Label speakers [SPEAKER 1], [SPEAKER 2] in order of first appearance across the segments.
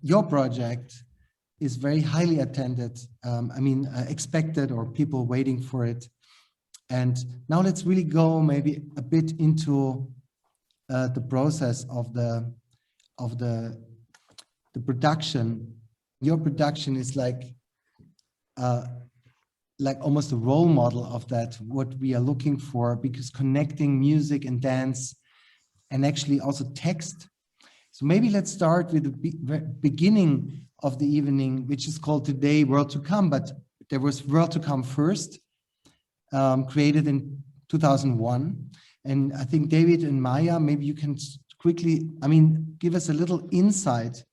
[SPEAKER 1] your project is very highly attended. Expected, or people waiting for it. And now let's really go maybe a bit into the process of the production. Your production is like almost a role model of that, what we are looking for, because connecting music and dance and actually also text. So maybe let's start with the beginning of the evening, which is called today World to Come, but there was World to Come first, created in 2001. And I think David and Maya, maybe you can quickly, give us a little insight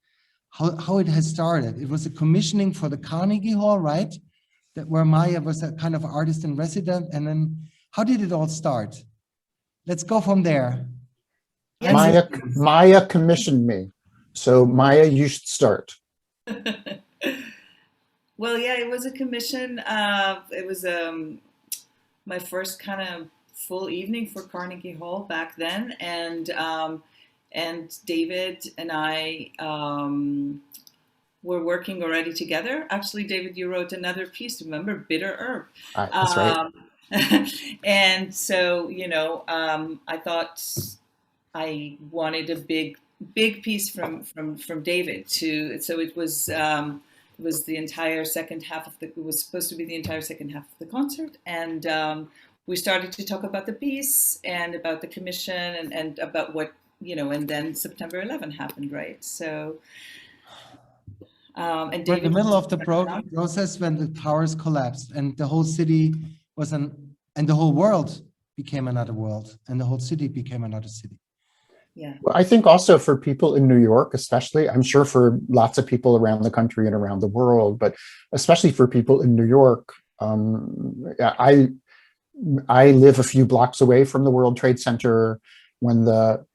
[SPEAKER 1] how it has started. It was a commissioning for the Carnegie Hall, right? That where Maya was a kind of artist in resident. And then how did it all start? Let's go from there.
[SPEAKER 2] Yes. Maya commissioned me. So Maya, you should start.
[SPEAKER 3] Well, yeah, it was a commission. It was my first kind of full evening for Carnegie Hall back then. And David and I were working already together. Actually, David, you wrote another piece, remember? Bitter Herb.
[SPEAKER 2] That's right.
[SPEAKER 3] And so, I thought I wanted a big piece from David so it was the entire second half of it was supposed to be the entire second half of the concert. And we started to talk about the piece and about the commission and about what, and then September 11 happened, right? So, and David,
[SPEAKER 1] we're in the middle of the process when the towers collapsed and the whole city and the whole world became another world, and the whole city became another city.
[SPEAKER 3] Yeah.
[SPEAKER 2] Well, I think also for people in New York, especially, I'm sure for lots of people around the country and around the world, but especially for people in New York, I live a few blocks away from the World Trade Center. When the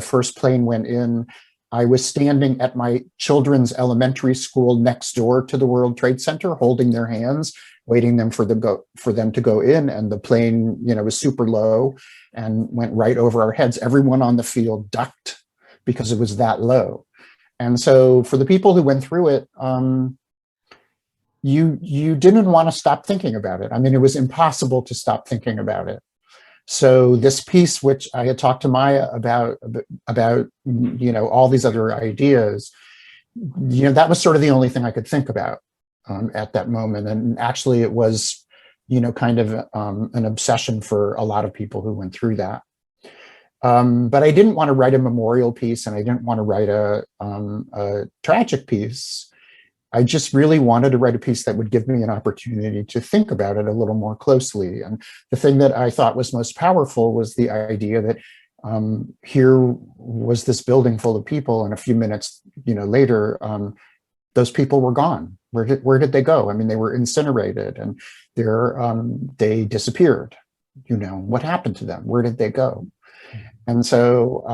[SPEAKER 2] first plane went in, I was standing at my children's elementary school next door to the World Trade Center, holding their hands, waiting for them to go in, and the plane, was super low and went right over our heads. Everyone on the field ducked because it was that low. And so for the people who went through it, you didn't want to stop thinking about it. It was impossible to stop thinking about it. So this piece, which I had talked to Maya about, all these other ideas, that was sort of the only thing I could think about at that moment. And actually it was, kind of an obsession for a lot of people who went through that. But I didn't want to write a memorial piece, and I didn't want to write a tragic piece. I just really wanted to write a piece that would give me an opportunity to think about it a little more closely. And the thing that I thought was most powerful was the idea that here was this building full of people, and a few minutes, later, those people were gone. Where did they go? They were incinerated, and they disappeared. What happened to them? Where did they go? And so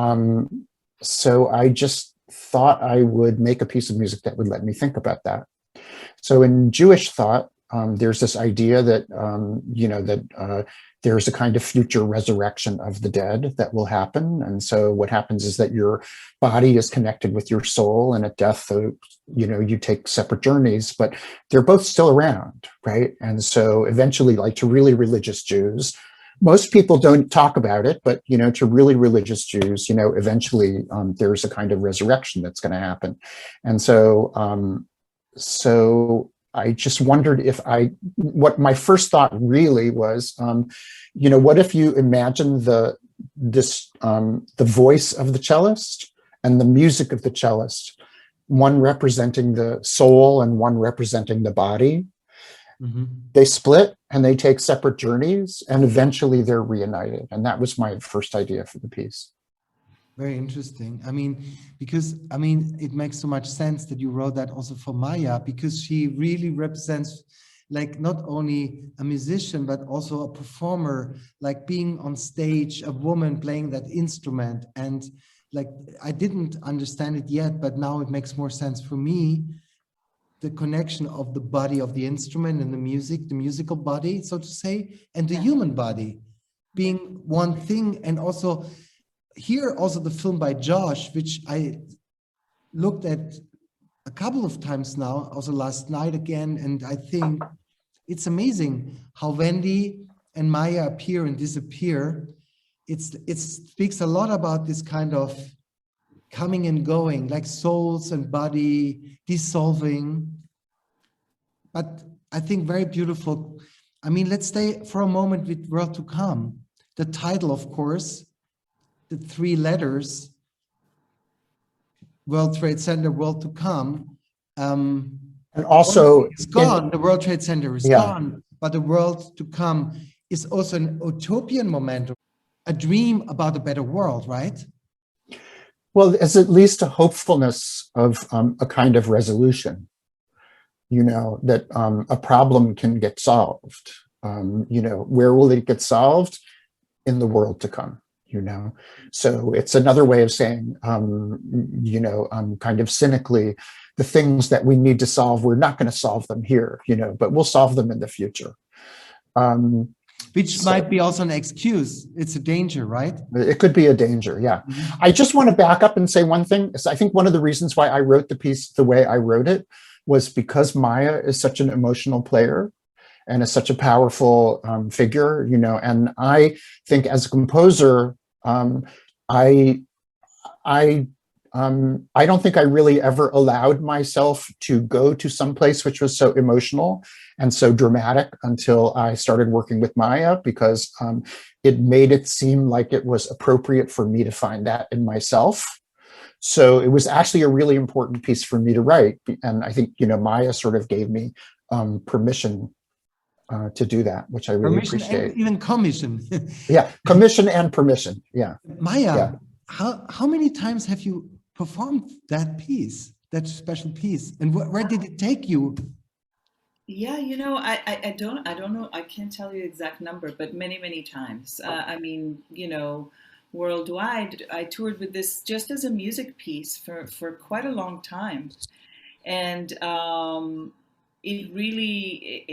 [SPEAKER 2] I just thought I would make a piece of music that would let me think about that. So in Jewish thought, there's this idea that there's a kind of future resurrection of the dead that will happen. And so what happens is that your body is connected with your soul, and at death, you take separate journeys, but they're both still around, right? And so eventually, like to really religious Jews, most people don't talk about it, but to really religious Jews, eventually there's a kind of resurrection that's going to happen. And so I just wondered what my first thought really was, what if you imagine the voice of the cellist and the music of the cellist, one representing the soul and one representing the body. Mm-hmm. They split and they take separate journeys, and eventually they're reunited. And that was my first idea for the piece.
[SPEAKER 1] Very interesting. Because it makes so much sense that you wrote that also for Maya, because she really represents like not only a musician, but also a performer, like being on stage, a woman playing that instrument. And like, I didn't understand it yet, but now it makes more sense for me, the connection of the body of the instrument and the music, the musical body, so to say, and the human body being one thing. And also here, also the film by Josh, which I looked at a couple of times now, also last night again, and I think it's amazing how Wendy and Maya appear and disappear. It speaks a lot about this kind of coming and going, like souls and body dissolving. But I think very beautiful. I mean, let's stay for a moment with World to Come. The title, of course, the 3 letters, World Trade Center, World to Come.
[SPEAKER 2] And also,
[SPEAKER 1] it's gone. The World Trade Center is
[SPEAKER 2] Yeah.
[SPEAKER 1] gone, but the world to come is also an utopian momentum, a dream about a better world, right?
[SPEAKER 2] well, it's at least a hopefulness of a kind of resolution, you know, that a problem can get solved. You know, where will it get solved? In the world to come, you know. So it's another way of saying, you know, kind of cynically, the things that we need to solve, we're not going to solve them here, you know, but we'll solve them in the future.
[SPEAKER 1] Which might be also an excuse. It's a danger, right?
[SPEAKER 2] It could be a danger, yeah.
[SPEAKER 1] Mhm.
[SPEAKER 2] I just want to back up and say one thing. I think one of the reasons why I wrote the piece the way I wrote it was because Maya is such an emotional player and is such a powerful figure, you know, and I think as a composer, I don't think I really ever allowed myself to go to some place which was so emotional and so dramatic until I started working with Maya, because it made it seem like it was appropriate for me to find that in myself. So it was actually a really important piece for me to write. And I think, you know, Maya sort of gave me permission to do that, which I really
[SPEAKER 1] Permission
[SPEAKER 2] appreciate.
[SPEAKER 1] and even commission.
[SPEAKER 2] Yeah, commission and permission. Yeah.
[SPEAKER 1] Maya,
[SPEAKER 2] Yeah.
[SPEAKER 1] how many times have you performed that piece, that special piece, and where did it take you?
[SPEAKER 3] Yeah, you know, I don't know. I can't tell you the exact number, but many times. I mean, you know, worldwide, I toured with this just as a music piece for quite a long time, and it really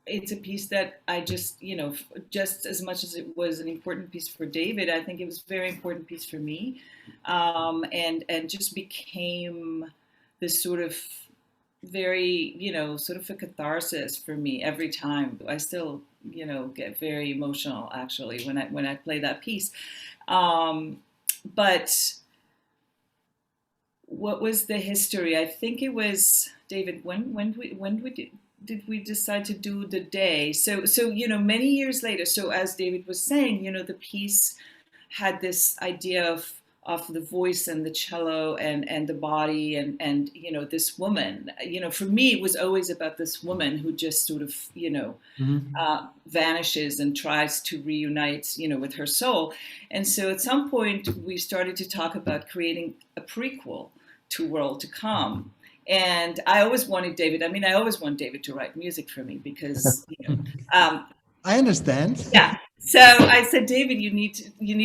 [SPEAKER 3] it's a piece that I just, you know, just as much as it was an important piece for David, I think it was a very important piece for me, and just became this sort of very, you know, sort of a catharsis for me every time. I still, you know, get very emotional actually when I play that piece. But what was the history? I think it was David. Did we decide to do the day? So you know, many years later. So as David was saying, you know, the piece had this idea of the voice and the cello and the body and you know, this woman. You know, for me, it was always about this woman who just sort of, you know, vanishes and tries to reunite, you know, with her soul. And so at some point we started to talk about creating a prequel to World to Come. And I always wanted David, I mean, I always want David to write music for me because, you know,
[SPEAKER 1] I understand.
[SPEAKER 3] yeah. So I said, David, you need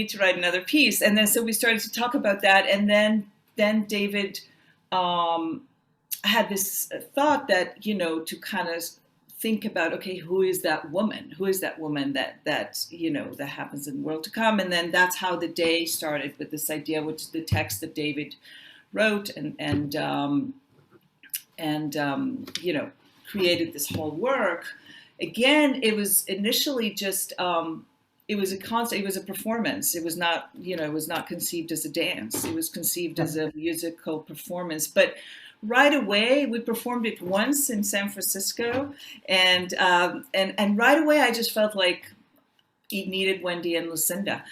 [SPEAKER 3] to write another piece. And then so we started to talk about that. And then David had this thought that, you know, to kind of think about, okay, who is that woman? Who is that woman that you know, that happens in the World to Come? And then that's how the day started, with this idea, which is the text that David wrote and you know, created this whole work. Again, it was initially just it was a performance. It was not, you know, it was not conceived as a dance. It was conceived as a musical performance. But right away, we performed it once in San Francisco, and right away, I just felt like it needed Wendy and Lucinda,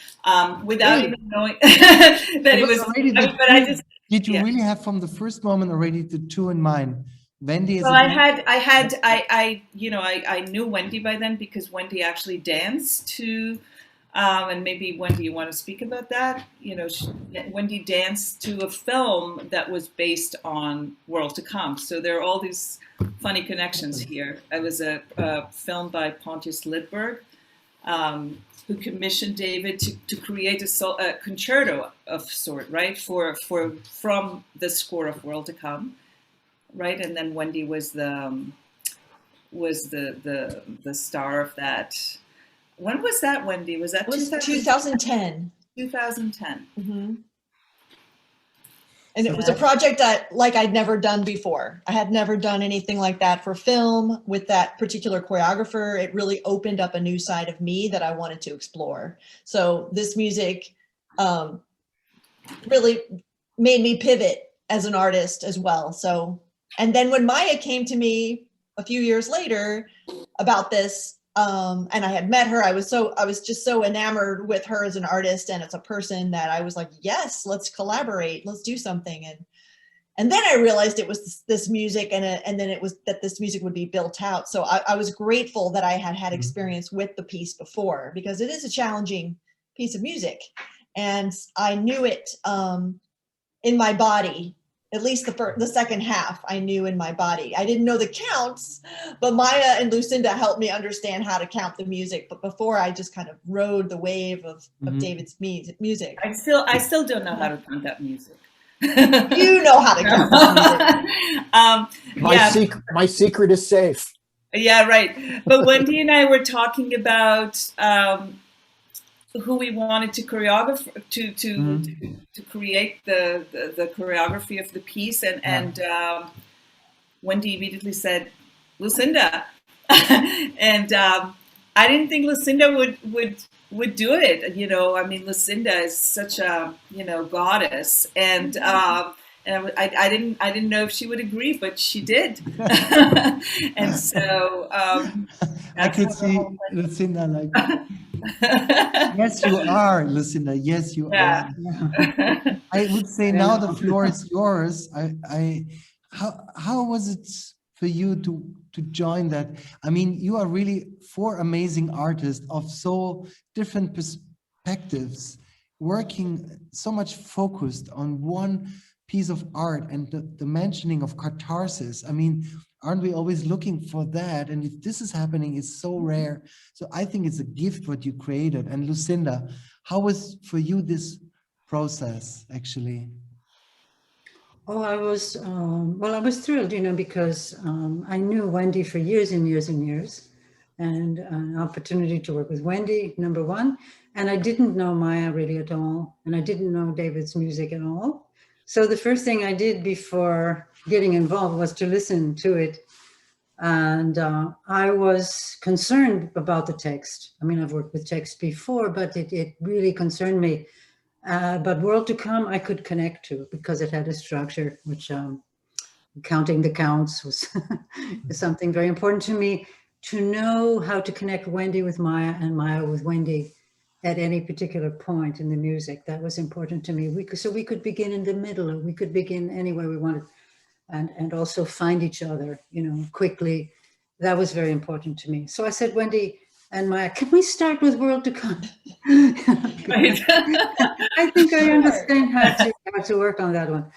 [SPEAKER 3] without even knowing that it was.
[SPEAKER 1] Already
[SPEAKER 3] But I just.
[SPEAKER 1] Did you
[SPEAKER 3] Yeah.
[SPEAKER 1] really have from the first moment already the two in mind? Wendy is.
[SPEAKER 3] Well, I you know, I knew Wendy by then because Wendy actually danced to, and maybe Wendy, you want to speak about that? You know, Wendy danced to a film that was based on World to Come. So there are all these funny connections here. It was a film by Pontius Lidberg, who commissioned David to create a concerto of sort, right, from the score of World to Come. Right, and then Wendy was the star of that. When was that, Wendy? Was that
[SPEAKER 4] 2010?
[SPEAKER 3] 2010.
[SPEAKER 4] Mm-hmm. And it was a project that like I'd never done before. I had never done anything like that for film with that particular choreographer. It really opened up a new side of me that I wanted to explore. So this music really made me pivot as an artist as well. So, and then when Maya came to me a few years later about this, and I had met her, I was just so enamored with her as an artist and as a person that I was like, yes, let's collaborate, let's do something. And then I realized it was this music, and then it was that this music would be built out. So I was grateful that I had experience with the piece before, because it is a challenging piece of music. And I knew it in my body. At least the second half I knew in my body. I didn't know the counts, but Maya and Lucinda helped me understand how to count the music. But before, I just kind of rode the wave of David's music.
[SPEAKER 3] I still don't know how to count that music.
[SPEAKER 4] You know how to count the music.
[SPEAKER 2] My secret is safe.
[SPEAKER 3] Yeah, right. But Wendy and I were talking about who we wanted to choreograph to create the choreography of the piece, and Wendy immediately said Lucinda, and I didn't think Lucinda would do it. You know, I mean, Lucinda is such a goddess, and I didn't know if she would agree, but she did. And so
[SPEAKER 1] I could see Lucinda like, yes, you are, Lucinda. Yes, you are. I would say now the floor is yours. How was it for you to join that? I mean, you are really four amazing artists of so different perspectives, working so much focused on one piece of art, and the mentioning of catharsis. I mean, aren't we always looking for that? And if this is happening, it's so rare. So I think it's a gift what you created. And Lucinda, how was for you this process actually?
[SPEAKER 5] Oh, I was thrilled, because I knew Wendy for years and years and years, and an opportunity to work with Wendy, number one. And I didn't know Maya really at all, and I didn't know David's music at all. So the first thing I did before getting involved was to listen to it. And I was concerned about the text. I mean, I've worked with text before, but it really concerned me. But World to Come, I could connect to, because it had a structure, which counting the counts was something very important to me. To know how to connect Wendy with Maya and Maya with Wendy at any particular point in the music, that was important to me. So we could begin in the middle, or we could begin anywhere we wanted, and also find each other, quickly. That was very important to me. So I said, Wendy and Maya, can we start with World to Come? I think I understand how to work on that one.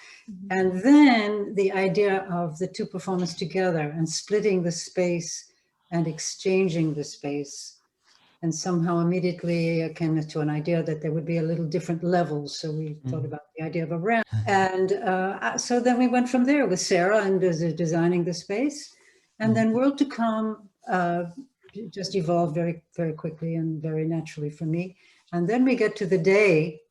[SPEAKER 5] And then the idea of the two performers together and splitting the space and exchanging the space. And somehow immediately I came to an idea that there would be a little different levels. So we thought about the idea of a ramp. And so then we went from there with Sarah and designing the space. And then World to Come just evolved very, very quickly and very naturally for me. And then we get to the day.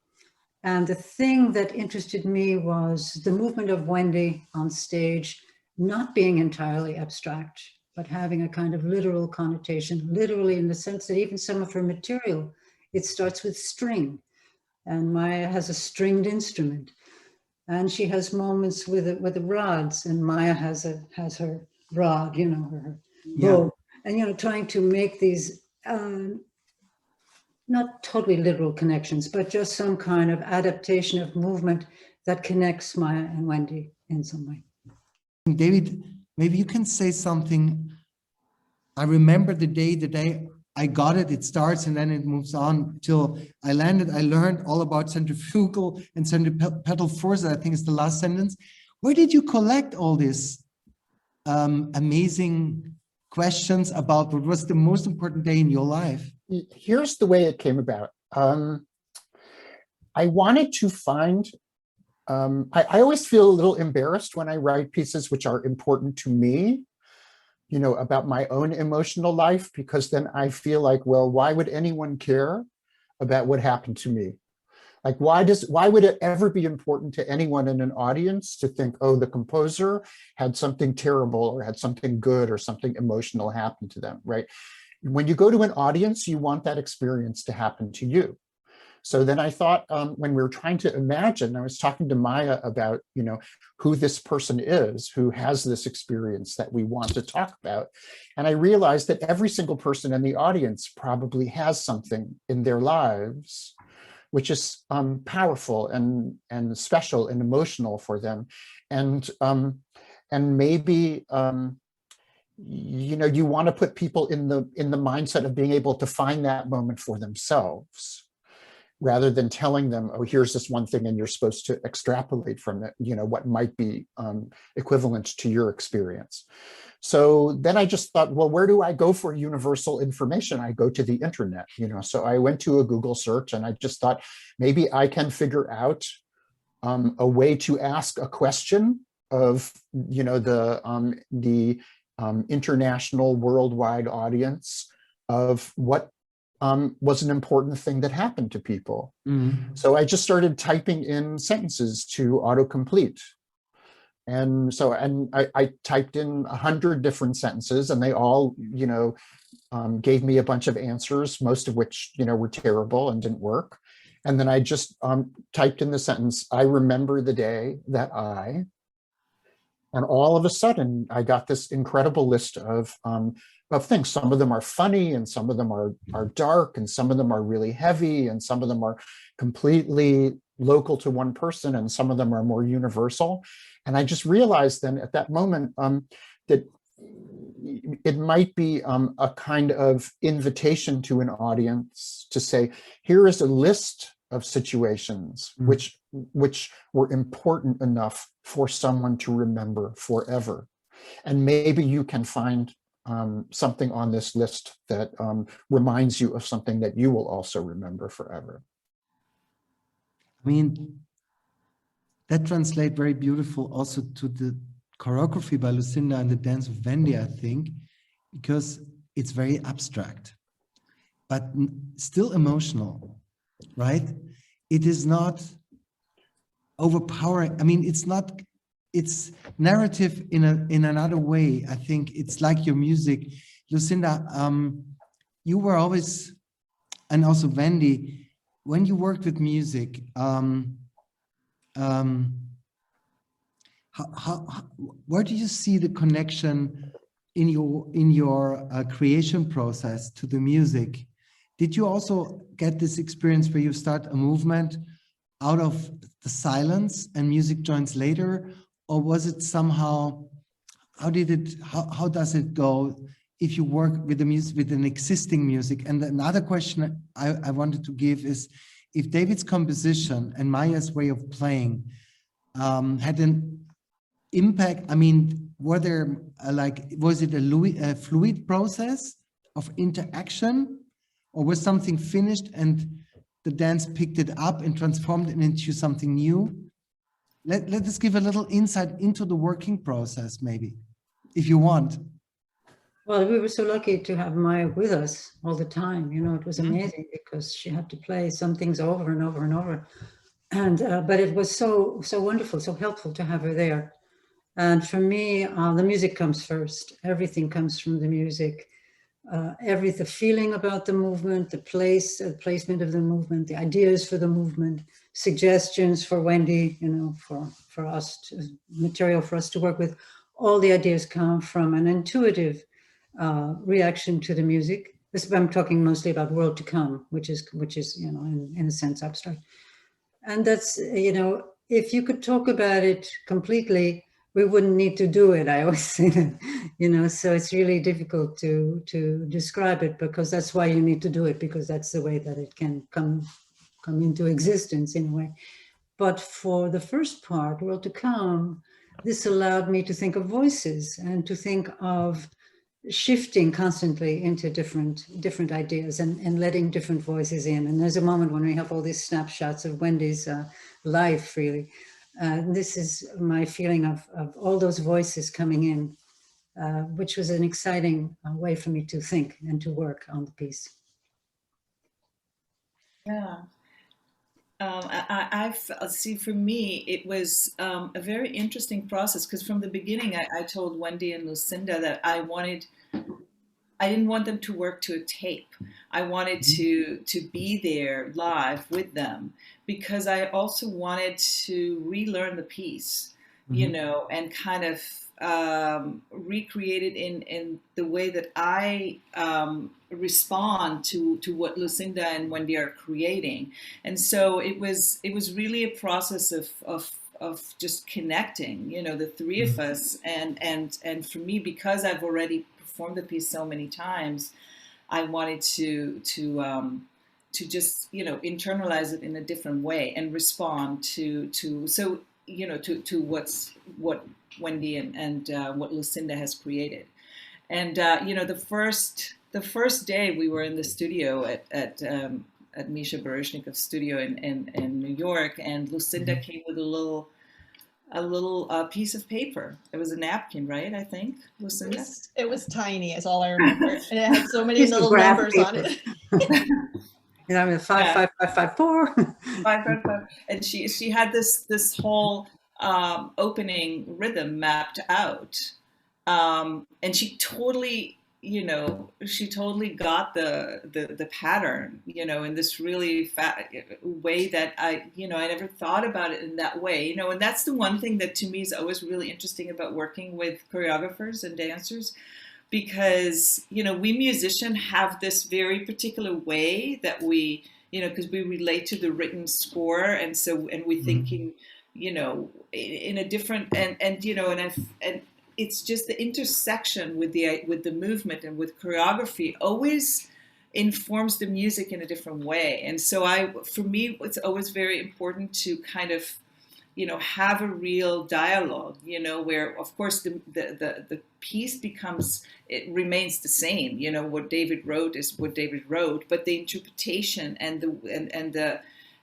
[SPEAKER 5] And the thing that interested me was the movement of Wendy on stage, not being entirely abstract, but having a kind of literal connotation, literally in the sense that even some of her material, it starts with string. And Maya has a stringed instrument. And she has moments with the rods, and Maya has her rod, her bow. And, trying to make these, not totally literal connections, but just some kind of adaptation of movement that connects Maya and Wendy in some way.
[SPEAKER 1] David, maybe you can say something. I remember the day I got it, it starts and then it moves on till I landed. I learned all about centrifugal and centripetal forces. I think it's the last sentence. Where did you collect all these amazing questions about what was the most important day in your life?
[SPEAKER 2] Here's the way it came about. I wanted to find, I always feel a little embarrassed when I write pieces which are important to me, about my own emotional life, because then I feel like, well, why would anyone care about what happened to me? Like, why would it ever be important to anyone in an audience to think, oh, the composer had something terrible or had something good or something emotional happen to them, right? When you go to an audience, you want that experience to happen to you. So then I thought, when we were trying to imagine, I was talking to Maya about, who this person is who has this experience that we want to talk about. And I realized that every single person in the audience probably has something in their lives which is powerful and special and emotional for them. And maybe, you want to put people in the mindset of being able to find that moment for themselves, rather than telling them, oh, here's this one thing and you're supposed to extrapolate from it, what might be equivalent to your experience. So then I just thought, well, where do I go for universal information? I go to the internet, so I went to a Google search and I just thought, maybe I can figure out a way to ask a question of, the international worldwide audience of what was an important thing that happened to people.
[SPEAKER 1] Mm.
[SPEAKER 2] So I just started typing in sentences to autocomplete. And so, I typed in 100 different sentences and they all, gave me a bunch of answers, most of which, were terrible and didn't work. And then I just typed in the sentence, I remember the day that and all of a sudden I got this incredible list of things. Some of them are funny and some of them are dark and some of them are really heavy and some of them are completely local to one person and some of them are more universal. And I just realized then at that moment that it might be a kind of invitation to an audience to say, here is a list of situations which were important enough for someone to remember forever. And maybe you can find something on this list that reminds you of something that you will also remember forever.
[SPEAKER 1] I mean, that translates very beautiful also to the choreography by Lucinda and the dance of Wendy, I think, because it's very abstract, but still emotional, right? It is not overpowering. I mean, it's narrative in another way. I think it's like your music. Lucinda, you were always, and also Wendy, when you worked with music, where do you see the connection in your creation process to the music? Did you also get this experience where you start a movement out of the silence and music joins later, or was it somehow, how does it go if you work with the music, with an existing music? And another question I wanted to give is, if David's composition and Maya's way of playing had an impact, I mean, was it a fluid process of interaction, or was something finished and the dance picked it up and transformed it into something new? Let us give a little insight into the working process, maybe, if you want.
[SPEAKER 5] Well, we were so lucky to have Maya with us all the time. It was amazing because she had to play some things over and over and over. And but it was so wonderful, so helpful to have her there. And for me, the music comes first. Everything comes from the music. The feeling about the movement, the placement of the movement, the ideas for the movement, suggestions for Wendy, for us, material for us to work with. All the ideas come from an intuitive reaction to the music. I'm talking mostly about World to Come, which is in a sense abstract. And that's, if you could talk about it completely, we wouldn't need to do it. I always say that, so it's really difficult to describe it, because that's why you need to do it, because that's the way that it can come into existence in a way. But for the first part, World to Come, this allowed me to think of voices and to think of shifting constantly into different ideas and letting different voices in. And there's a moment when we have all these snapshots of Wendy's life, really. This is my feeling of all those voices coming in, which was an exciting way for me to think and to work on the piece.
[SPEAKER 3] Yeah. See, for me, it was a very interesting process because from the beginning, I told Wendy and Lucinda that I didn't want them to work to a tape. I wanted to be there live with them because I also wanted to relearn the piece, you know, and kind of recreate it in the way that I respond to what Lucinda and Wendy are creating. And so it was really a process of just connecting, you know, the three of us. And for me, because I've already performed the piece so many times, I wanted to just, you know, internalize it in a different way and respond to so, you know, to what Wendy and what Lucinda has created. And you know, the first day we were in the studio at Misha Baryshnikov's studio in New York, and Lucinda came with a little piece of paper. It was a napkin, right? I think, Lucinda?
[SPEAKER 4] It was tiny, is all I remember. And it had so many little numbers on it.
[SPEAKER 5] You know, 55554.
[SPEAKER 3] 555. And she had this whole opening rhythm mapped out. And she totally, you know, got the pattern, you know, in this really way that I never thought about it in that way, you know. And that's the one thing that to me is always really interesting about working with choreographers and dancers, because, you know, we musicians have this very particular way that we, you know, because we relate to the written score, and we thinking, you know, in a different and you know, and it's just the intersection with the movement and with choreography always informs the music in a different way. And so for me, it's always very important to kind of, you know, have a real dialogue, you know, where of course the piece remains the same, you know, what David wrote is what David wrote, but the interpretation and the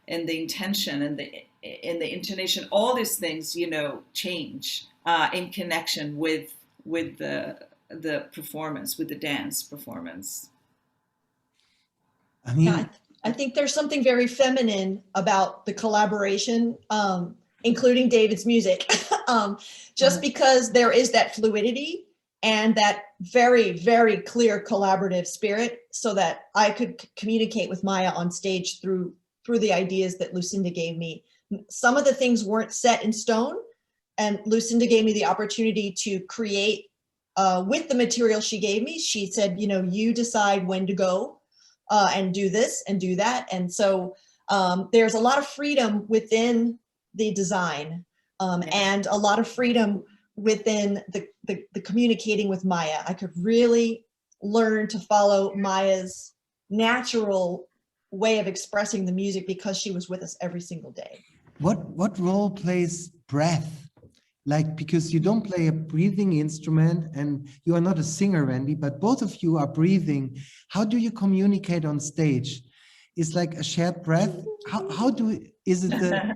[SPEAKER 3] intention and the intonation, all these things, you know, change in connection with the performance, with the dance performance.
[SPEAKER 1] I mean,
[SPEAKER 4] I think there's something very feminine about the collaboration, including David's music, just because there is that fluidity and that very, very clear collaborative spirit, so that I could communicate with Maya on stage through the ideas that Lucinda gave me. Some of the things weren't set in stone, and Lucinda gave me the opportunity to create with the material she gave me. She said, you know, you decide when to go and do this and do that. And so there's a lot of freedom within the design and a lot of freedom within the communicating with Maya. I could really learn to follow Maya's natural way of expressing the music because she was with us every single day.
[SPEAKER 1] what role plays breath? Like, because you don't play a breathing instrument and you are not a singer, Wendy, but both of you are breathing. How do you communicate on stage? It's like a shared breath. Is it the,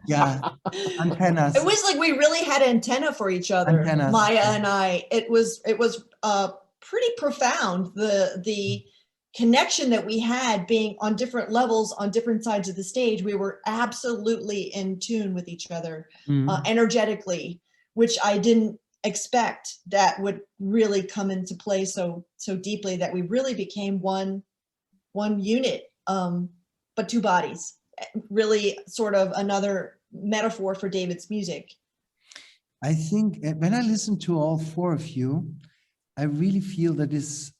[SPEAKER 1] antennas?
[SPEAKER 4] It was like we really had antenna for each other,
[SPEAKER 1] Antennas.
[SPEAKER 4] Maya and I. It was pretty profound, the connection that we had, being on different levels on different sides of the stage. We were absolutely in tune with each other energetically, which I didn't expect that would really come into play so deeply, that we really became one unit, but two bodies. Really sort of another metaphor for David's music.
[SPEAKER 1] I think when I listen to all four of you, I really feel that this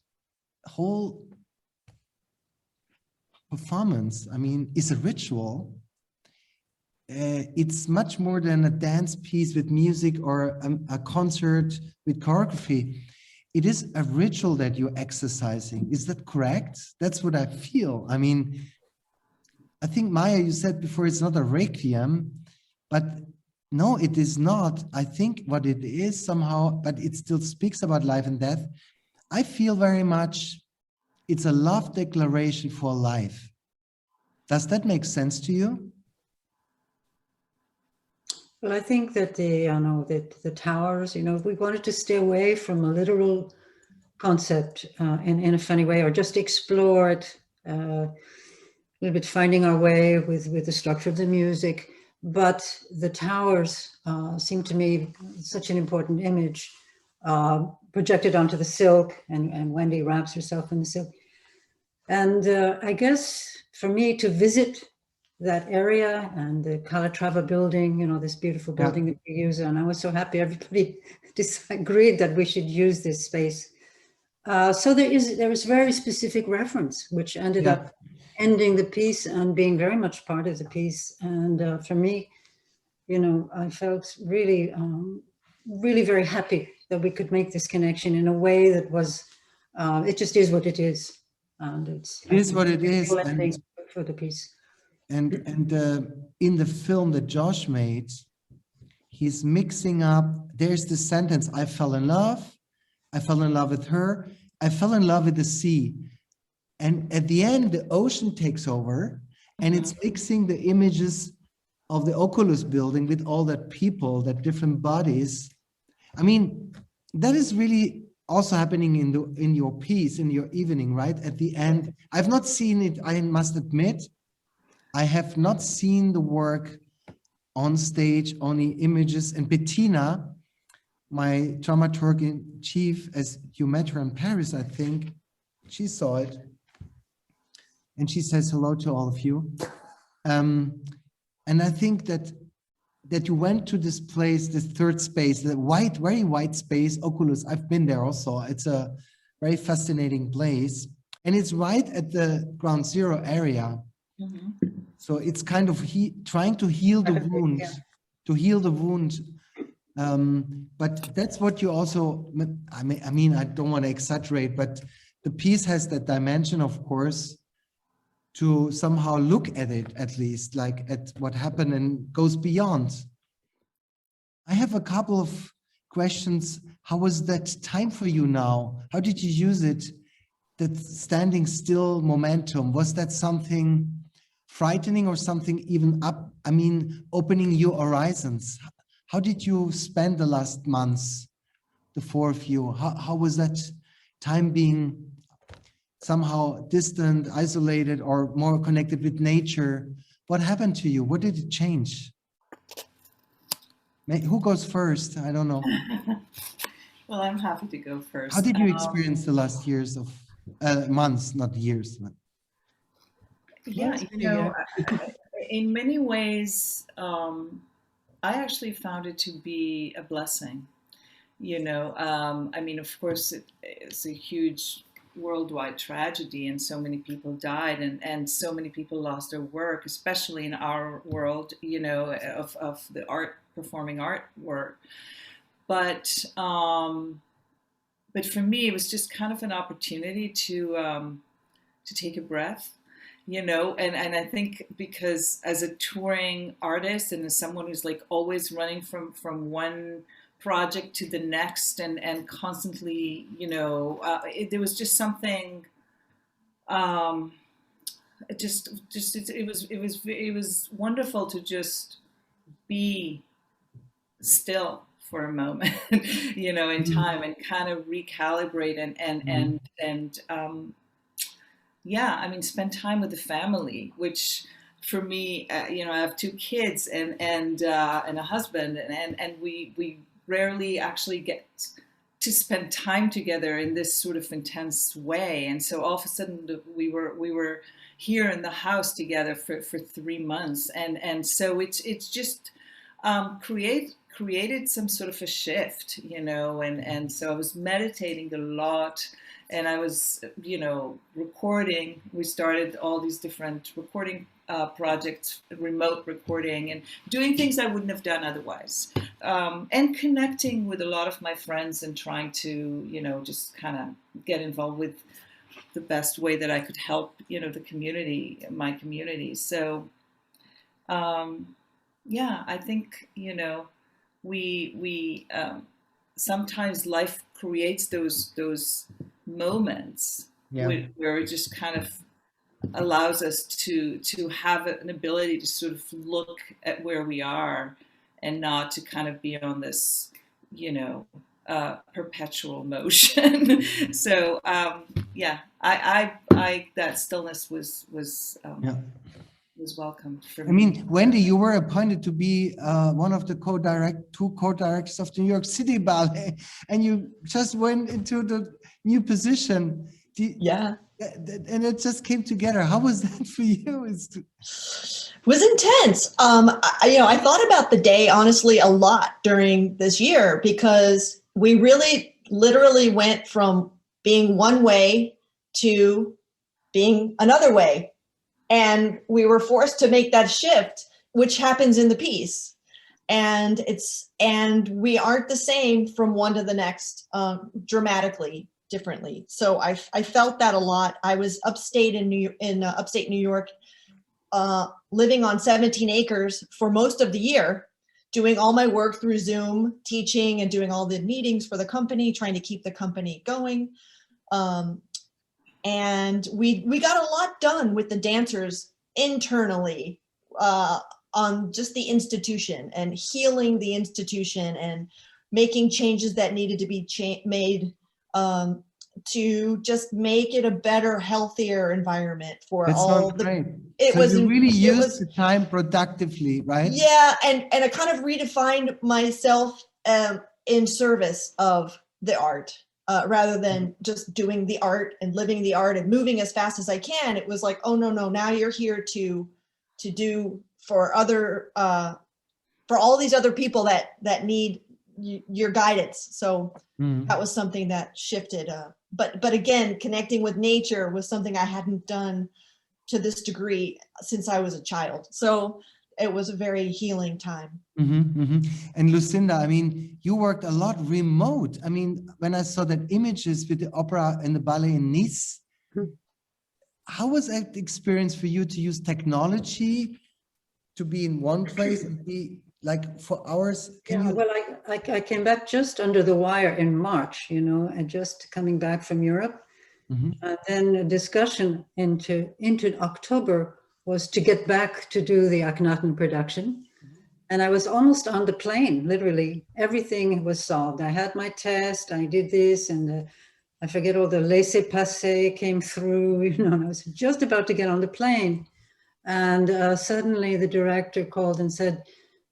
[SPEAKER 1] whole performance, I mean, is a ritual. It's much more than a dance piece with music or a concert with choreography. It is a ritual that you're exercising. Is that correct? That's what I feel. I mean, I think, Maya, you said before, it's not a requiem, but no, it is not. I think what it is somehow, but it still speaks about life and death. I feel very much it's a love declaration for life. Does that make sense to you?
[SPEAKER 5] Well, I think that the towers, you know, we wanted to stay away from a literal concept in a funny way, or just explore it. little bit finding our way with the structure of the music. But the towers seem to me such an important image, projected onto the silk, and Wendy wraps herself in the silk. And I guess for me to visit that area and the Calatrava building, you know, this beautiful building that we use, and I was so happy everybody agreed that we should use this space. So there was very specific reference, which ended up ending the piece and being very much part of the piece. And for me, you know, I felt really, really very happy that we could make this connection in a way that was, it just is what it is. And
[SPEAKER 1] it is what it is.
[SPEAKER 5] And for the piece.
[SPEAKER 1] And in the film that Josh made, he's mixing up, there's the sentence, I fell in love with her, I fell in love with the sea. And at the end, the ocean takes over, and it's mixing the images of the Oculus building with all that people, that different bodies. I mean, that is really also happening in your piece, in your evening, right? At the end, I've not seen it, I must admit, I have not seen the work on stage, only images. And Bettina, my dramaturg in chief, as you met her in Paris, I think, she saw it. And she says hello to all of you. And I think that you went to this place, this third space, the white, very white space, Oculus. I've been there also. It's a very fascinating place. And it's right at the ground zero area. Mm-hmm. So it's kind of trying to heal the wound, but that's what you also, I mean, I don't want to exaggerate, but the piece has that dimension, of course, to somehow look at it, at least, like at what happened and goes beyond. I have a couple of questions. How was that time for you now? How did you use it? That standing still momentum, was that something frightening or something even opening your horizons? How did you spend the last months, the four of you? How was that time being somehow distant, isolated, or more connected with nature? What happened to you? What did it change? Who goes first? I don't know.
[SPEAKER 3] Well, I'm happy to go first.
[SPEAKER 1] How did you experience the last years of months, not years? But...
[SPEAKER 3] Yeah, you know, in many ways, I actually found it to be a blessing. You know, I mean, of course, it's a huge worldwide tragedy, and so many people died, and so many people lost their work, especially in our world, you know, of the performing art work. But for me, it was just kind of an opportunity to take a breath. You know, and I think because as a touring artist and as someone who's like always running from one project to the next and constantly, you know, there was just something, it was wonderful to just be still for a moment, you know, in time and kind of recalibrate and yeah, I mean, spend time with the family, which for me, you know, I have two kids and a husband, and we rarely actually get to spend time together in this sort of intense way. And so all of a sudden we were here in the house together for 3 months, and so it's just created some sort of a shift, you know, and so I was meditating a lot. And I was, you know, recording. We started all these different recording projects, remote recording, and doing things I wouldn't have done otherwise. And connecting with a lot of my friends and trying to, you know, just kind of get involved with the best way that I could help, you know, the community, my community. So, yeah, I think, you know, we sometimes life creates those moments where it just kind of allows us to have an ability to sort of look at where we are and not to kind of be on this, you know, perpetual motion. So yeah, that stillness was
[SPEAKER 1] Yeah.
[SPEAKER 3] was welcomed for
[SPEAKER 1] I
[SPEAKER 3] me.
[SPEAKER 1] mean, Wendy, you were appointed to be one of the two co-directors of the New York City Ballet, and you just went into the new position.
[SPEAKER 4] Yeah.
[SPEAKER 1] And it just came together. How was that for you?
[SPEAKER 4] It was intense. I thought about the day, honestly, a lot during this year, because we really literally went from being one way to being another way. And we were forced to make that shift, which happens in the piece. And we aren't the same from one to the next, dramatically differently. So I felt that a lot. I was upstate in upstate New York, living on 17 acres for most of the year, doing all my work through Zoom, teaching and doing all the meetings for the company, trying to keep the company going. And we got a lot done with the dancers internally, on just the institution and healing the institution and making changes that needed to be made, to just make it a better, healthier environment for
[SPEAKER 1] That
[SPEAKER 4] all
[SPEAKER 1] sounds
[SPEAKER 4] the.
[SPEAKER 1] great.
[SPEAKER 4] It
[SPEAKER 1] So
[SPEAKER 4] was
[SPEAKER 1] you really
[SPEAKER 4] it
[SPEAKER 1] used
[SPEAKER 4] was,
[SPEAKER 1] the time productively, right?
[SPEAKER 4] yeah, and I kind of redefined myself, in service of the art, rather than just doing the art and living the art and moving as fast as I can. It was like, oh no, now you're here to do for other, for all these other people that need your guidance. So that was something that shifted. But again, connecting with nature was something I hadn't done to this degree since I was a child. So it was a very healing time.
[SPEAKER 1] And Lucinda, I mean, you worked a lot remote. I mean, when I saw that images with the opera and the ballet in Nice, how was that experience for you to use technology to be in one place and be like for hours?
[SPEAKER 5] Well, I came back just under the wire in March, and just coming back from Europe. And then a discussion into October was to get back to do the Akhenaten production. And I was almost on the plane, literally. Everything was solved. I had my test, I did this, and I forget, all the laissez-passer came through, and I was just about to get on the plane. And suddenly the director called and said,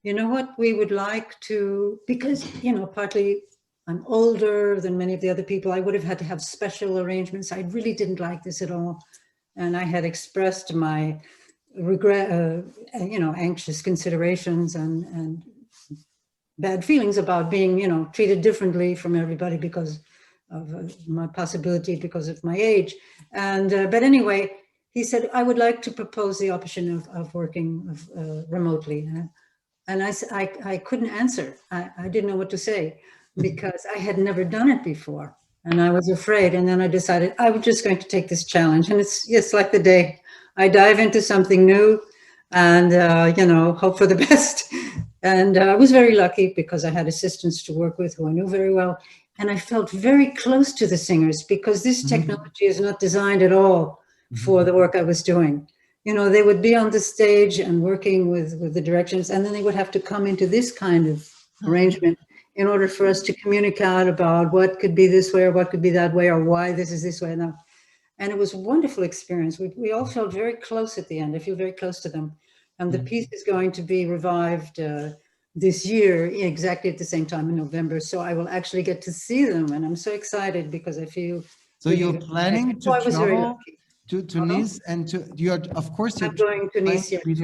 [SPEAKER 5] you know what, we would like to, because, partly I'm older than many of the other people, I would have had to have special arrangements. I really didn't like this at all. And I had expressed my regret, anxious considerations and bad feelings about being, treated differently from everybody because of my possibility, because of my age. And, but anyway, he said, I would like to propose the option of working remotely. And I couldn't answer. I didn't know what to say because I had never done it before. And I was afraid. And then I decided I was just going to take this challenge. And it's like the day I dive into something new and, hope for the best. And I was very lucky because I had assistants to work with who I knew very well. And I felt very close to the singers because this technology is not designed at all for the work I was doing. They would be on the stage and working with the directions, and then they would have to come into this kind of arrangement in order for us to communicate about what could be this way or what could be that way or why this is this way now. And it was a wonderful experience. We all felt very close at the end. I feel very close to them. And the piece is going to be revived this year, exactly at the same time in November. So I will actually get to see them. And I'm so excited because I feel...
[SPEAKER 1] So you're planning to travel to Nice and of course you're
[SPEAKER 5] going to Nice, yes,
[SPEAKER 1] but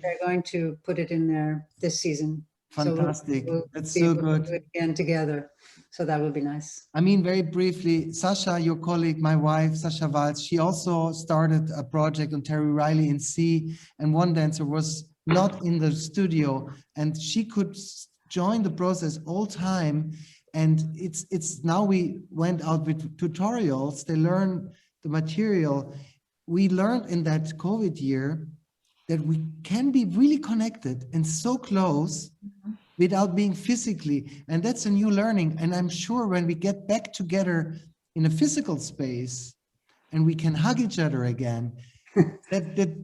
[SPEAKER 5] they're going to put it in there this season.
[SPEAKER 1] Fantastic.
[SPEAKER 5] So
[SPEAKER 1] That's so good.
[SPEAKER 5] Do it again together. So that would be nice.
[SPEAKER 1] I mean, very briefly, Sasha, your colleague, my wife, Sasha Waltz, she also started a project on Terry Riley in C, and one dancer was not in the studio and she could join the process all time. And it's now we went out with tutorials, they learn the material. We learned in that COVID year that we can be really connected and so close without being physically. And that's a new learning. And I'm sure when we get back together in a physical space and we can hug each other again, that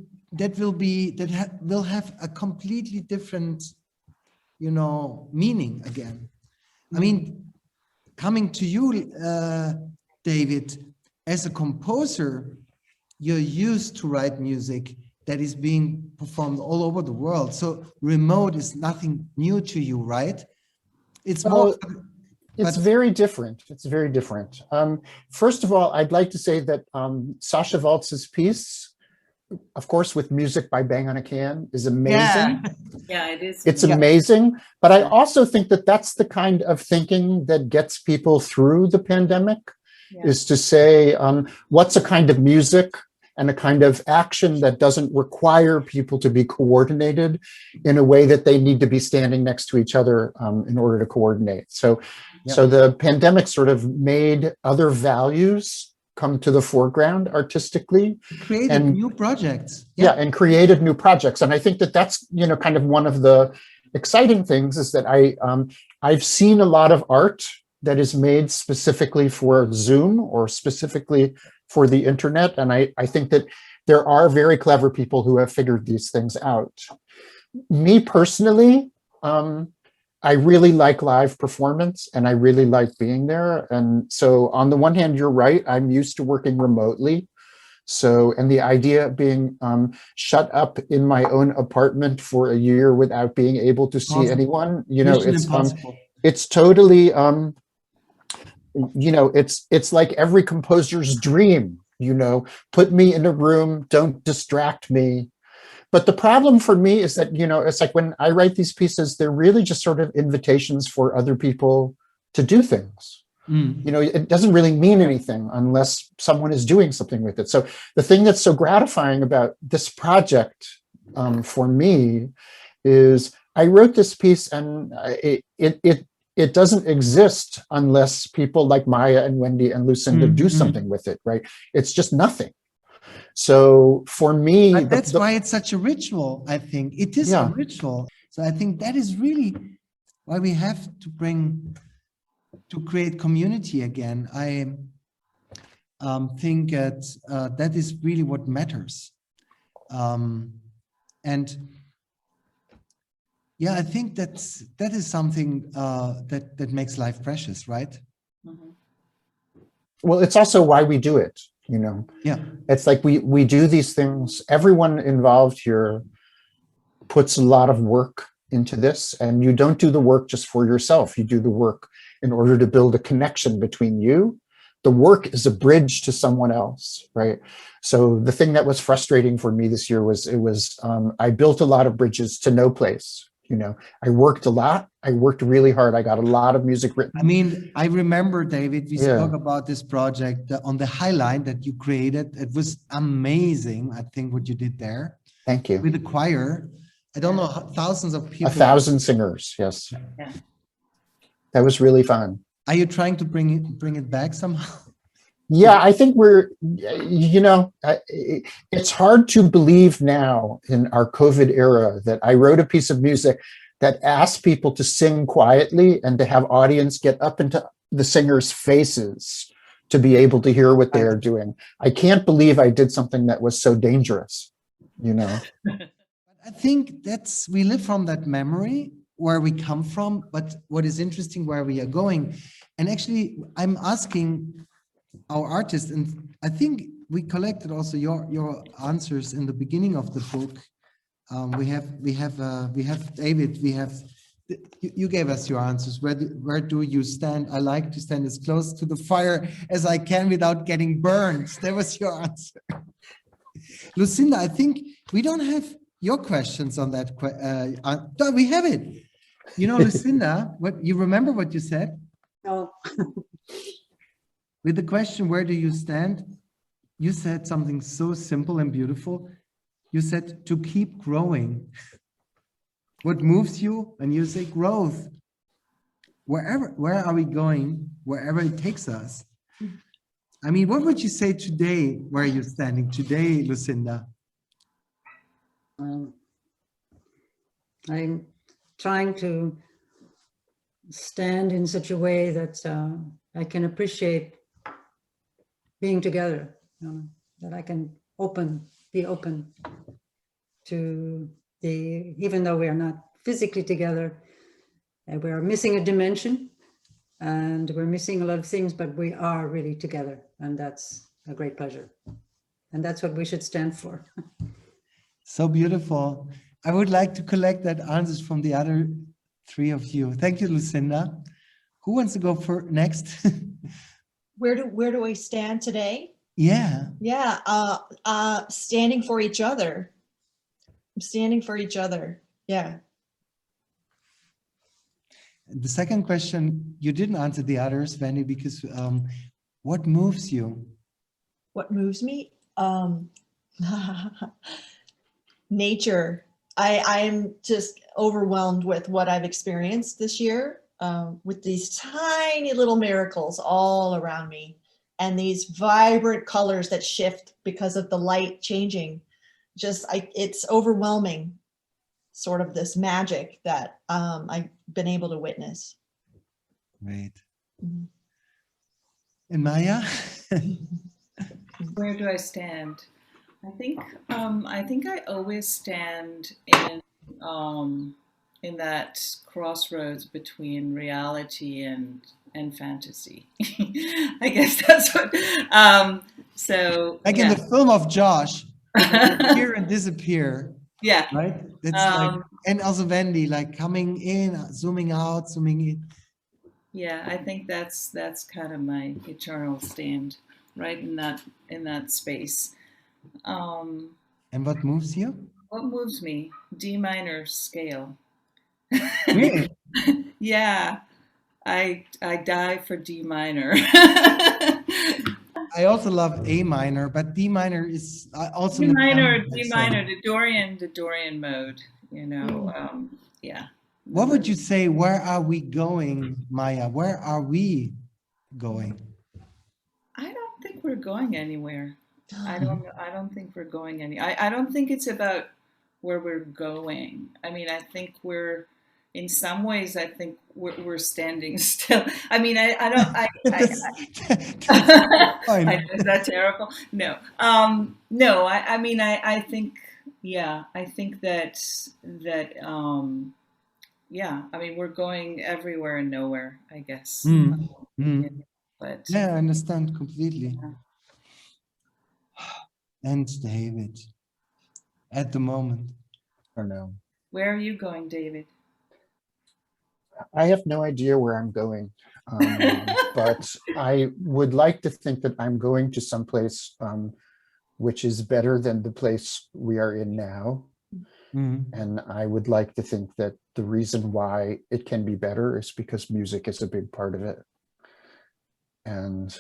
[SPEAKER 1] will have a completely different, meaning again. I mean, coming to you, David, as a composer, you're used to write music that is being performed all over the world. So remote is nothing new to you, right? It's more.
[SPEAKER 2] It's very different. It's very different. First of all, I'd like to say that Sasha Waltz's piece, of course, with music by Bang on a Can, is amazing.
[SPEAKER 3] Yeah, it is.
[SPEAKER 2] It's amazing. But I also think that that's the kind of thinking that gets people through the pandemic, is to say, what's a kind of music and a kind of action that doesn't require people to be coordinated in a way that they need to be standing next to each other in order to coordinate. So the pandemic sort of made other values come to the foreground artistically.
[SPEAKER 1] Created new projects.
[SPEAKER 2] And created new projects. And I think that that's, you know, kind of one of the exciting things is that I've seen a lot of art that is made specifically for Zoom or specifically for the internet. And I think that there are very clever people who have figured these things out. Me personally, I really like live performance and I really like being there. And so on the one hand, you're right, I'm used to working remotely. So, and the idea of being shut up in my own apartment for a year without being able to see anyone, you know, it's totally, you know, it's like every composer's dream, you know, put me in a room, don't distract me. But the problem for me is that, you know, it's like when I write these pieces, they're really just sort of invitations for other people to do things. You know, it doesn't really mean anything unless someone is doing something with it. So the thing that's so gratifying about this project for me is I wrote this piece and it doesn't exist unless people like Maya and Wendy and Lucinda do something with it, right? It's just nothing. So for me,
[SPEAKER 1] but that's why it's such a ritual. I think it is a ritual. So I think that is really why we have to create community again. I think that that is really what matters. And yeah, I think that is something that makes life precious, right?
[SPEAKER 2] Well, it's also why we do it. You know, it's like we do these things. Everyone involved here puts a lot of work into this, and you don't do the work just for yourself. You do the work in order to build a connection between you. The work is a bridge to someone else, right? So the thing that was frustrating for me this year was I built a lot of bridges to no place. You know, I worked a lot. I worked really hard. I got a lot of music written.
[SPEAKER 1] I mean, I remember, David, we spoke about this project on the High Line that you created. It was amazing, I think, what you did there.
[SPEAKER 2] Thank you.
[SPEAKER 1] With the choir. I don't know, thousands of people.
[SPEAKER 2] 1,000 singers, yes. That was really fun.
[SPEAKER 1] Are you trying to bring it back somehow?
[SPEAKER 2] Yeah, I think we're, you know, it's hard to believe now in our COVID era that I wrote a piece of music that asked people to sing quietly and to have audience get up into the singers' faces to be able to hear what they are doing. I can't believe I did something that was so dangerous, you know.
[SPEAKER 1] I think we live from that memory where we come from, but what is interesting where we are going. And actually, I'm asking our artists, and I think we collected also your answers in the beginning of the book. We have David. You gave us your answers. Where do you stand? I like to stand as close to the fire as I can without getting burned. That was your answer. Lucinda, I think we don't have your questions on that. No, we have it. You know, Lucinda, what you remember what you said?
[SPEAKER 5] No.
[SPEAKER 1] With the question, where do you stand? You said something so simple and beautiful. You said to keep growing. What moves you? And you say growth. Where are we going? Wherever it takes us. I mean, what would you say today, where you're standing today, Lucinda?
[SPEAKER 5] I'm trying to stand in such a way that I can appreciate being together, that I can be open to even though we are not physically together, we are missing a dimension and we're missing a lot of things, but we are really together. And that's a great pleasure. And that's what we should stand for.
[SPEAKER 1] So beautiful. I would like to collect that answers from the other three of you. Thank you, Lucinda. Who wants to go for next?
[SPEAKER 4] Where do I stand today?
[SPEAKER 1] Yeah.
[SPEAKER 4] Yeah, standing for each other. I'm standing for each other. Yeah.
[SPEAKER 1] The second question, you didn't answer the others, Wendy, because what moves you?
[SPEAKER 4] What moves me? Nature. I'm just overwhelmed with what I've experienced this year, with these tiny little miracles all around me and these vibrant colors that shift because of the light changing. It's overwhelming, sort of this magic that I've been able to witness.
[SPEAKER 1] Great.
[SPEAKER 4] Mhm.
[SPEAKER 1] And Maya?
[SPEAKER 3] Where do I stand? I think I always stand in that crossroads between reality and fantasy. I guess that's what. So
[SPEAKER 1] Like in the film of Josh, appear and disappear.
[SPEAKER 3] Yeah.
[SPEAKER 1] Right? That's like, and also Wendy, like coming in, zooming out, zooming in.
[SPEAKER 3] Yeah, I think that's kind of my eternal stand, right in that space.
[SPEAKER 1] And what moves you?
[SPEAKER 3] What moves me? D minor scale.
[SPEAKER 1] Really?
[SPEAKER 3] Yeah, I die for D minor.
[SPEAKER 1] I also love A minor, but D minor is also
[SPEAKER 3] D minor,
[SPEAKER 1] the
[SPEAKER 3] Dorian mode. You know, yeah.
[SPEAKER 1] What would you say? Where are we going, Maya? Where are we going?
[SPEAKER 3] I don't think we're going anywhere. I don't think we're going I don't think it's about where we're going. I mean, I think we're, in some ways, I think we're standing still. I mean, I
[SPEAKER 1] That's fine.
[SPEAKER 3] is that terrible? No. No, I mean, I think, yeah, I think that, yeah, I mean, we're going everywhere and nowhere, I guess. Yeah, but
[SPEAKER 1] Yeah, I understand completely.
[SPEAKER 3] yeah.
[SPEAKER 1] And David, at the moment.
[SPEAKER 2] I don't know.
[SPEAKER 3] Where are you going, David?
[SPEAKER 2] I have no idea where I'm going, but I would like to think that I'm going to someplace which is better than the place we are in now. And I would like to think that the reason why it can be better is because music is a big part of it. And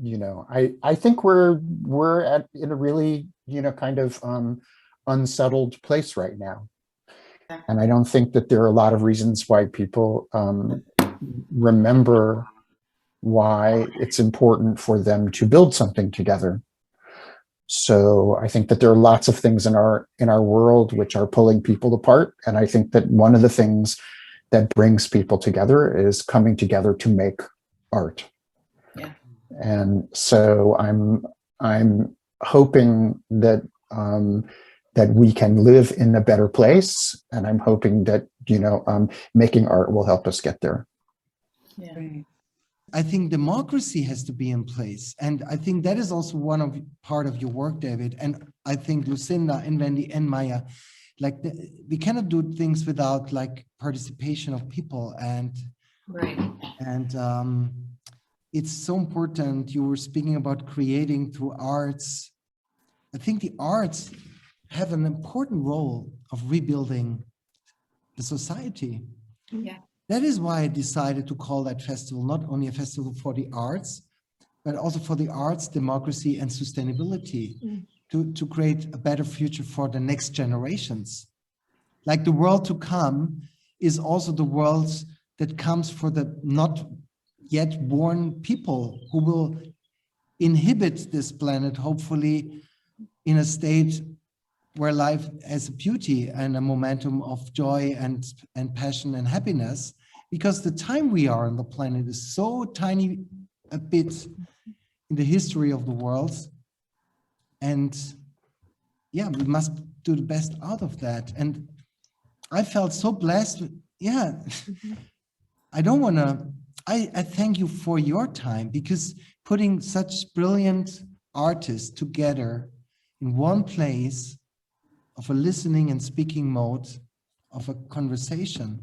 [SPEAKER 2] you know, I think we're in a really, you know, kind of unsettled place right now. And I don't think that there are a lot of reasons why people remember why it's important for them to build something together. So I think that there are lots of things in our world which are pulling people apart. And I think that one of the things that brings people together is coming together to make art.
[SPEAKER 3] Yeah.
[SPEAKER 2] And so I'm hoping that that we can live in a better place, and I'm hoping that, you know, making art will help us get there.
[SPEAKER 3] Yeah.
[SPEAKER 1] I think democracy has to be in place. And I think that is also part of your work, David. And I think Lucinda and Wendy and Maya, like we cannot do things without like participation of people. And
[SPEAKER 3] Right.
[SPEAKER 1] And it's so important. You were speaking about creating through arts. I think the arts have an important role of rebuilding the society.
[SPEAKER 3] Yeah.
[SPEAKER 1] That is why I decided to call that festival not only a festival for the arts, but also for the arts, democracy, and sustainability, to create a better future for the next generations. Like the world to come is also the world that comes for the not yet born people who will inhabit this planet, hopefully in a state where life has a beauty and a momentum of joy and passion and happiness, because the time we are on the planet is so tiny a bit in the history of the world. And yeah, we must do the best out of that. And I felt so blessed. Yeah, I don't want to I thank you for your time, because putting such brilliant artists together in one place of a listening and speaking mode of a conversation,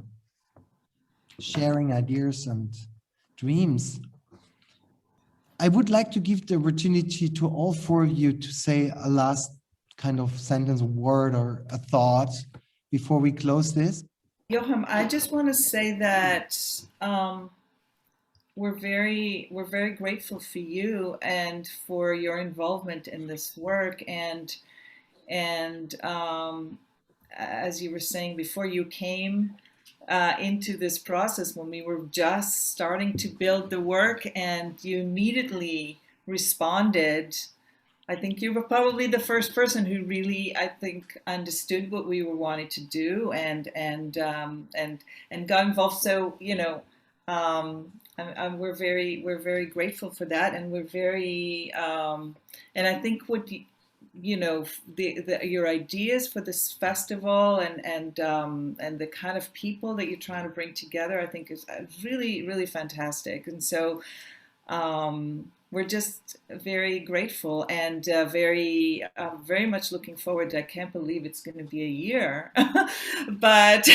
[SPEAKER 1] sharing ideas and dreams. I would like to give the opportunity to all four of you to say a last kind of sentence, word, or a thought before we close this.
[SPEAKER 3] Jochen, I just want to say that we're very grateful for you and for your involvement in this work. And as you were saying before, you came into this process when we were just starting to build the work, and you immediately responded. I think you were probably the first person who really, I think, understood what we were wanting to do and got involved. So, you know, we're very grateful for that, and we're very and I think what you know, your ideas for this festival and the kind of people that you're trying to bring together, I think is really fantastic. And so we're just very grateful and very much looking forward to, I can't believe it's going to be a year, but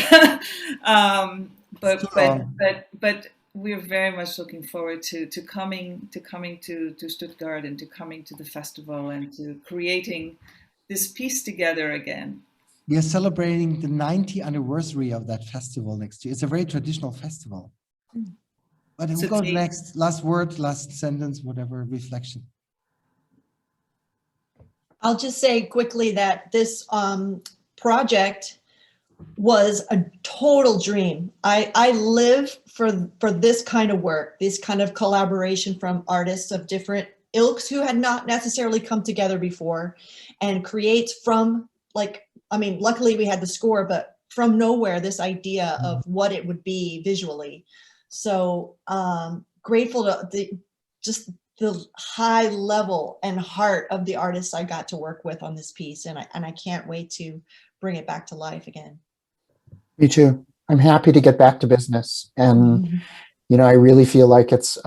[SPEAKER 3] we're very much looking forward to coming to Stuttgart and to coming to the festival and to creating this piece together again.
[SPEAKER 1] We are celebrating the 90th anniversary of that festival next year. It's a very traditional festival. But who goes next? Last word, last sentence, whatever, reflection.
[SPEAKER 4] I'll just say quickly that this project was a total dream. I live for this kind of work, this kind of collaboration from artists of different ilks who had not necessarily come together before, and create from, like, I mean, luckily we had the score, but from nowhere, this idea of what it would be visually. So grateful to the high level and heart of the artists I got to work with on this piece. And I can't wait to bring it back to life again.
[SPEAKER 2] Me too. I'm happy to get back to business. And, you know, I really feel like it's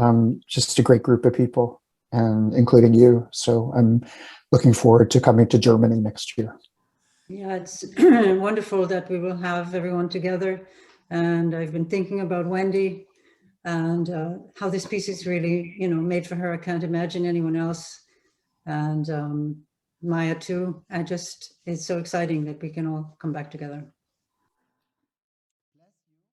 [SPEAKER 2] just a great group of people, and including you. So I'm looking forward to coming to Germany next year.
[SPEAKER 5] Yeah, it's wonderful that we will have everyone together. And I've been thinking about Wendy and how this piece is really, you know, made for her. I can't imagine anyone else. And Maya too. It's so exciting that we can all come back together.